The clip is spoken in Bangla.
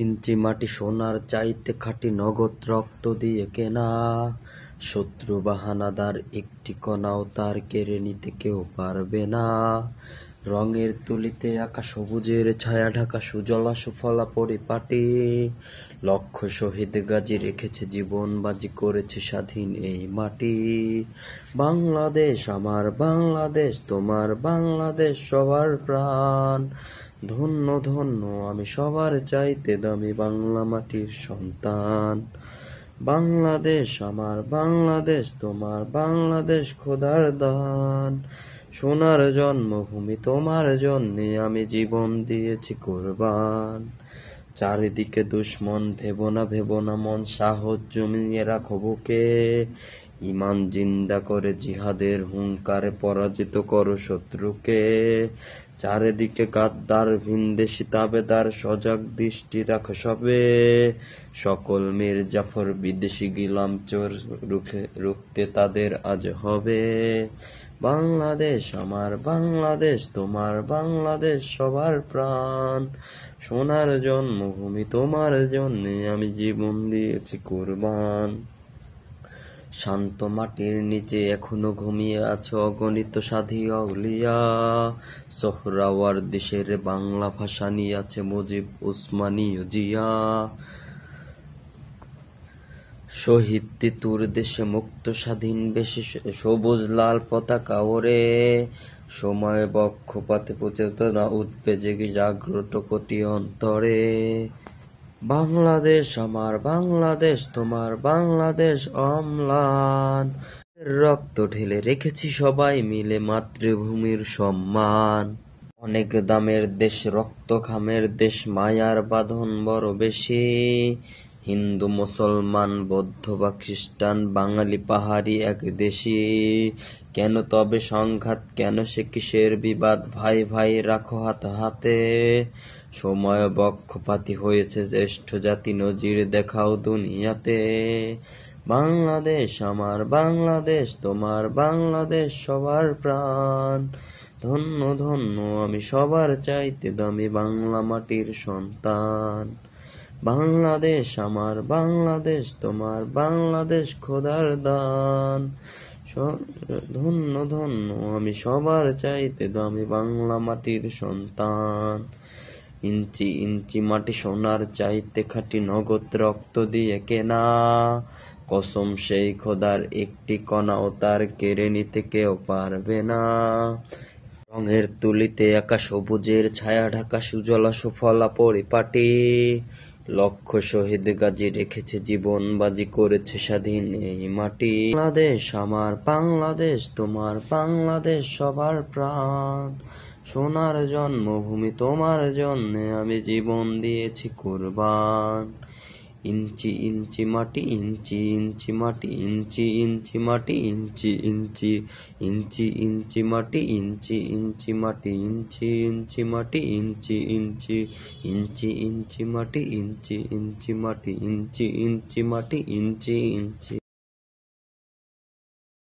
ইঞ্চি মাটি সোনার চাইতে খাঁটি, নগদ রক্ত দিয়ে কেনা। শত্রু বা হানাদার একটি কণাও তার কেড়ে নিতে কেউ পারবে না। রঙের তুলিতে আঁকা সবুজের ছায়া ঢাকা সুজলা সুফলা পরিপাটি। লক্ষ শহীদ গাজী রেখেছে জীবন বাজি, করেছে স্বাধীন এই মাটি। বাংলাদেশ আমার বাংলাদেশ, তোমার বাংলাদেশ সবার প্রাণ। ধন্য ধন্য আমি সবার চাইতে দামি বাংলা মাটির সন্তান। বাংলাদেশ আমার বাংলাদেশ, তোমার বাংলাদেশ খোদার দান। সোনার জন্মভূমি, তোমার জন্যে আমি জীবন দিয়েছি কুরবান। চারিদিকে দুশ্মন, ভেবো না মন, সাহস জমিয়ে রাখো বুকে। ইমান জিন্দা করে জিহাদের হুঙ্কারে পরাজিত করো শত্রুকে। চারিদিকে গাদ্দার ভিনদেশি তাবেদার, সজাগ দৃষ্টি রাখো সবে। সকল মির্জাফর বিদেশি গিলাম চোর, রুখতে তাদের আজ হবে। বাংলাদেশ আমার বাংলাদেশ, তোমার বাংলাদেশ সবার প্রাণ। সোনার জন্মভূমি, তোমার জন্যে আমি জীবন দিয়েছি কুরবান। শান্ত মাটির নিচে এখনো ঘুমিয়ে আছে অগণিত সাধী আউলিয়া। সোহরাওয়ার্দীর বাংলা ভাষা নিয়ে আছে মুজিব, উসমানী ও জিয়া। শহীদ তিতুর দেশে মুক্ত স্বাধীন বেশি, সবুজ লাল পতাকা ওড়ে। সময় বক্ষপাতে চেতনা উঠবে জেগে জাগ্রত কোটি অন্তরে। বাংলাদেশ আমার বাংলাদেশ, তোমার বাংলাদেশ অম্লান। রক্ত ঢেলে রেখেছি সবাই মিলে মাতৃভূমির সম্মান। অনেক দামের দেশ, রক্ত ঘামের দেশ, মায়ার বাঁধন বড় বেশি। হিন্দু মুসলমান বৌদ্ধ বা খ্রিস্টান, বাঙালি পাহাড়ি এক দেশি। কেন তবে সংঘাত, কেন সে কিসের বিবাদ, ভাই ভাই রাখো হাতে হাতে। সময় বক্ষপাতী হয়েছে জ্যেষ্ঠ জাতি, নজির দেখাও দুনিয়াতে। বাংলাদেশ আমার বাংলাদেশ, তোমার বাংলাদেশ সবার প্রাণ। ধন্য ধন্য আমি সবার চাইতে দামি বাংলা মাটির সন্তান। বাংলাদেশ আমার বাংলাদেশ, তোমার বাংলাদেশ খোদার দান। ধন্য ধন্য আমি সবার চাইতে দামি বাংলা মাটির সন্তান। ইঞ্চি ইঞ্চি মাটি সোনার চাইতে খাঁটি, নগদ রক্ত দিয়ে কেনা। কসম সেই খোদার, একটি কণাও তার কেড়ে নিতে কেউ পারবে না। রঙের তুলিতে আঁকা সবুজের ছায়া ঢাকা সুজলা সুফলা পরিপাটি। লক্ষ শহীদ গাজী রেখেছে জীবন বাজি, করেছে স্বাধীন এই মাটি। বাংলাদেশ আমার বাংলাদেশ, তোমার বাংলাদেশ সবার প্রাণ। সোনার জন্মভূমি, তোমার জন্যে আমি জীবন দিয়েছি কুরবান। ইঞ্চি ইঞ্চি মাটি, ইঞ্চি ইঞ্চি মাটি, ইঞ্চি ইঞ্চি মাটি, ইঞ্চি ইঞ্চি ইঞ্চি ইঞ্চি মাটি, ইঞ্চি ইঞ্চি মাটি, ইঞ্চি ইঞ্চি মাটি, ইঞ্চি ইঞ্চি ইঞ্চি ইঞ্চি মাটি, ইঞ্চি ইঞ্চি মাটি, ইঞ্চি ইঞ্চি মাটি, ইঞ্চি ইঞ্চি।